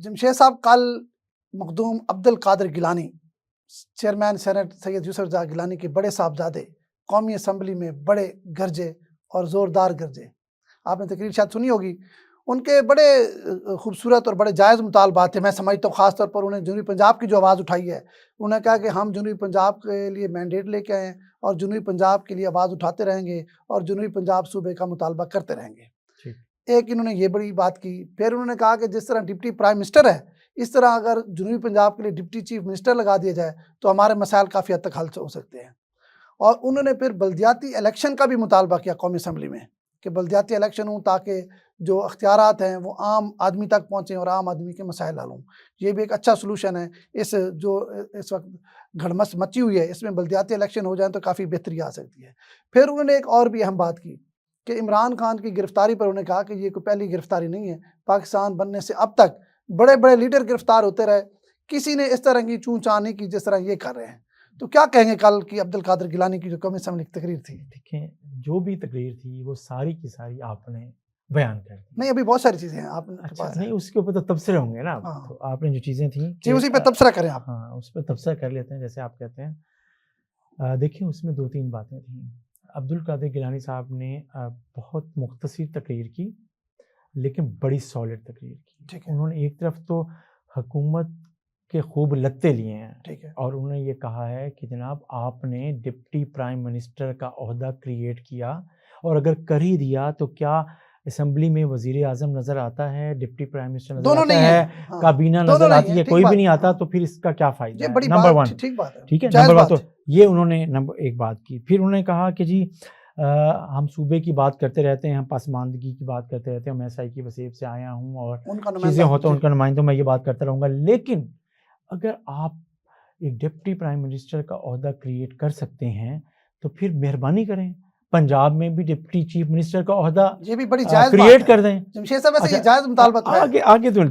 جمشید صاحب کل مخدوم عبد القادر Gilani chairman senate سید یوسف رضا گیلانی کے بڑے صاحبزادے قومی اسمبلی میں بڑے گرجے اور زوردار گرجے، آپ نے تقریر شاید سنی ہوگی، ان کے بڑے خوبصورت اور بڑے جائز مطالبات تھے۔ میں سمجھتا ہوں خاص طور پر انہیں جنوبی پنجاب کی جو آواز اٹھائی ہے، انہوں نے کہا کہ ہم جنوبی پنجاب کے لیے مینڈیٹ لے کے آئے ہیں اور جنوبی پنجاب کے لیے آواز اٹھاتے رہیں گے اور جنوبی پنجاب صوبے کا مطالبہ کرتے رہیں گے۔ ایک انہوں نے یہ بڑی بات کی، پھر انہوں نے کہا کہ جس طرح ڈپٹی پرائم منسٹر ہے، اس طرح اگر جنوبی پنجاب کے لیے ڈپٹی چیف منسٹر لگا دیا جائے تو ہمارے مسائل کافی حد تک حل ہو سکتے ہیں۔ اور انہوں نے پھر بلدیاتی الیکشن کا بھی مطالبہ کیا قومی اسمبلی میں کہ بلدیاتی الیکشن ہوں تاکہ جو اختیارات ہیں وہ عام آدمی تک پہنچیں اور عام آدمی کے مسائل حل ہوں۔ یہ بھی ایک اچھا سلوشن ہے۔ جو اس وقت گھڑمس مچی ہوئی ہے، اس میں بلدیاتی الیکشن ہو جائیں تو کافی بہتری آ سکتی ہے۔ پھر انہوں نے ایک اور بھی اہم بات کی کہ عمران خان کی گرفتاری پر انہوں نے کہا کہ یہ کوئی پہلی گرفتاری نہیں ہے، پاکستان بننے سے اب تک بڑے بڑے لیڈر گرفتار ہوتے رہے، کسی نے اس طرح کی چون چان نہیں کی جس طرح یہ کر رہے ہیں۔ تو کیا کہیں گے کل کی عبد القادر گیلانی کی جو قومی اسمبلی کی تقریر تھی؟ دیکھیں، جو بھی تقریر تھی وہ ساری کی ساری آپ نے بیان کر دی۔ نہیں، ابھی بہت ساری چیزیں ہیں آپ کے پاس۔ نہیں، اس کے اوپر تو تبصرے ہوں گے نا، تو آپ نے جو چیزیں تھیں جی اسی پہ تبصرہ کریں آپ۔ ہاں، اس پہ تبصرہ کر لیتے ہیں جیسے آپ کہتے ہیں۔ دیکھیں، اس میں دو تین باتیں تھیں۔ عبد القادر گیلانی صاحب نے بہت مختصر تقریر کی لیکن بڑی سالڈ تقریر کی۔ انہوں نے ایک طرف تو حکومت کے خوب لتے لیے ہیں اور انہوں نے یہ کہا ہے کہ جناب آپ نے ڈپٹی پرائم منسٹر کا عہدہ کریٹ کیا، اور اگر کر ہی دیا تو کیا اسمبلی میں وزیر اعظم نظر آتا ہے، ڈپٹی پرائم منسٹر نظر آتا ہے، کابینہ نظر آتی ہے، کوئی بھی نہیں آتا، تو پھر اس کا کیا فائدہ ہے؟ نمبر ون، ٹھیک ہے، نمبر ون تو یہ انہوں نے ایک بات کی۔ پھر انہوں نے کہا کہ جی ہم صوبے کی بات کرتے رہتے ہیں، ہم پسماندگی کی بات کرتے رہتے ہیں، میں سائیکی وسیب سے آیا ہوں اور چیزیں ہوتا ہیں، ان کا نمائندہ، میں یہ بات کرتا رہوں گا، لیکن اگر آپ ایک ڈپٹی پرائم منسٹر کا عہدہ کریٹ کر سکتے ہیں تو پھر مہربانی کریں پنجاب میں بھی ڈپٹی چیف منسٹر کا عہدہ کریٹ کر دیں۔ جمشید صاحب ویسے یہ جائز مطالبہ ہے۔ آگے تو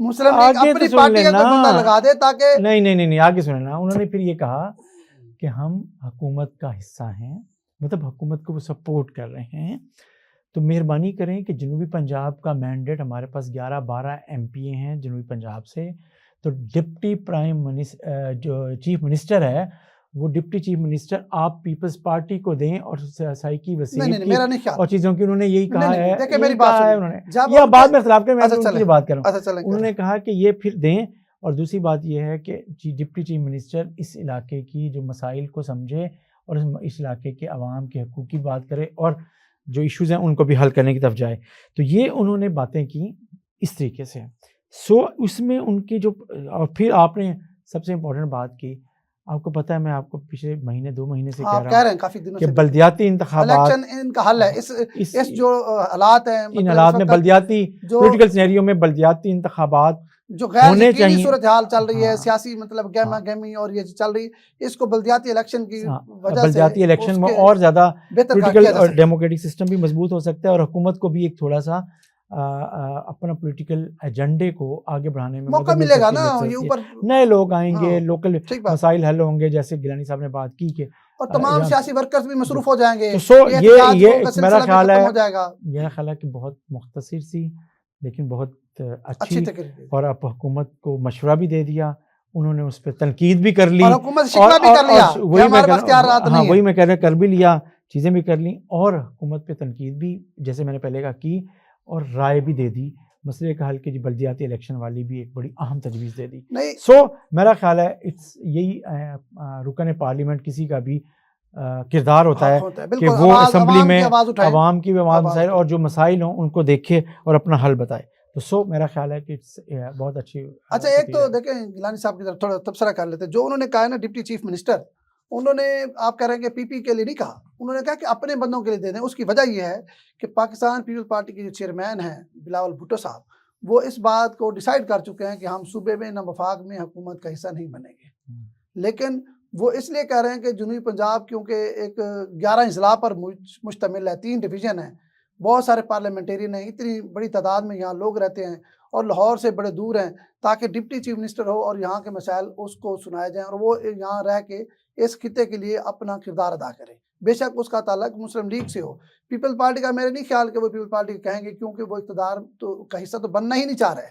مسلم لیگ اپنی پارٹی کا بندہ لگا دے تاکہ نہیں، آگے سنیں نا۔ انہوں نے پھر یہ کہا کہ ہم حکومت کا حصہ ہیں، مطلب حکومت کو وہ سپورٹ کر رہے ہیں، تو مہربانی کریں کہ جنوبی پنجاب کا مینڈیٹ، ہمارے پاس 11-12 ایم پی اے ہیں جنوبی پنجاب سے، تو ڈپٹی پرائم منسٹر جو چیف منسٹر ہے وہ ڈپٹی چیف منسٹر آپ پیپلز پارٹی کو دیں، اور سائیکی وسیع اور چیزوں کی انہوں نے یہی کہا ہے۔ یہ بعد میں اختلاف کریں، میں ان کی بات کر رہا ہوں۔ انہوں نے کہا کہ یہ پھر دیں، اور دوسری بات یہ ہے کہ ڈپٹی چیف منسٹر اس علاقے کی جو مسائل کو سمجھے اور اس علاقے کے عوام کے حقوق کی بات کرے اور جو ایشوز ہیں ان کو بھی حل کرنے کی طرف جائے۔ تو یہ انہوں نے باتیں کی اس طریقے سے۔ اس میں ان کی جو، اور پھر آپ نے سب سے امپورٹنٹ بات کی، آپ کو پتہ ہے میں آپ کو پچھلے مہینے 2 مہینے سے کہہ رہا ہوں کافی دنوں کہ بلدیاتی انتخابات ان کا حل ہے، اس جو حالات ہیں، ان حالات میں بلدیاتی پولیٹیکل سینیریو میں بلدیاتی انتخابات جو غیر یقینی صورتحال چل رہی ہے، سیاسی مطلب گہما گہمی اور یہ چل رہی، اس کو بلدیاتی الیکشن کی وجہ سے، بلدیاتی الیکشن میں اور زیادہ پولیٹیکل اور ڈیموکریٹک سسٹم بھی مضبوط ہو سکتا ہے، اور حکومت کو بھی ایک تھوڑا سا اپنا پولیٹیکل ایجنڈے کو آگے بڑھانے میں موقع ملے گا نا۔ یہ اوپر نئے لوگ آئیں گے، لوکل مسائل حل ہوں گے، جیسے گیلانی صاحب نے بات کی کہ اور تمام سیاسی ورکرز بھی مصروف ہو جائیں گے۔ یہ میرا خیال ہے کہ بہت مختصر سی لیکن بہت اچھی، اور اب حکومت کو مشورہ بھی دے دیا، انہوں نے اس پہ تنقید بھی کر لی، وہی میں کہہ رہا کر بھی لیا، چیزیں بھی کر لیں، اور حکومت پہ تنقید بھی جیسے میں نے پہلے کہا کی، اور رائے بھی دے دی، مسئلے کا حل کے بلدیاتی الیکشن والی بھی ایک بڑی اہم تجویز دے دی۔ میرا خیال ہے یہی رکن پارلیمنٹ کسی کا بھی کردار ہوتا ہے کہ وہ اسمبلی میں عوام کی مسائل اور جو مسائل ہوں ان کو دیکھے اور اپنا حل بتائے۔ تو میرا خیال ہے کہ بہت اچھی۔ اچھا، ایک تو دیکھیں گیلانی صاحب کی طرف تھوڑا تبصرہ کر لیتے، جو انہوں نے کہا ہے نا ڈپٹی چیف منسٹر، انہوں نے، آپ کہہ رہے ہیں کہ پی پی کے لیے نہیں کہا، انہوں نے کہا کہ اپنے بندوں کے لیے دے دیں۔ اس کی وجہ یہ ہے کہ پاکستان پیپلز پارٹی کے جو چیئرمین ہیں بلاول بھٹو صاحب، وہ اس بات کو ڈیسائیڈ کر چکے ہیں کہ ہم صوبے میں نہ وفاق میں حکومت کا حصہ نہیں بنیں گے، لیکن وہ اس لیے کہہ رہے ہیں کہ جنوبی پنجاب کیونکہ ایک 11 اضلاع پر مشتمل ہے، 3 ڈویژن ہیں، بہت سارے پارلیمنٹیرین ہیں، اتنی بڑی تعداد میں یہاں لوگ رہتے ہیں اور لاہور سے بڑے دور ہیں، تاکہ ڈپٹی چیف منسٹر ہو اور یہاں کے مسائل اس کو سنائے جائیں اور وہ یہاں رہ کے اس خطے کے لیے اپنا کردار ادا کرے۔ بے شک اس کا تعلق مسلم لیگ سے ہو، پیپل پارٹی کا میرے نہیں خیال کہ وہ پیپل پارٹی کہیں گے، کیونکہ وہ اقتدار کا حصہ تو بننا ہی نہیں چاہ رہے۔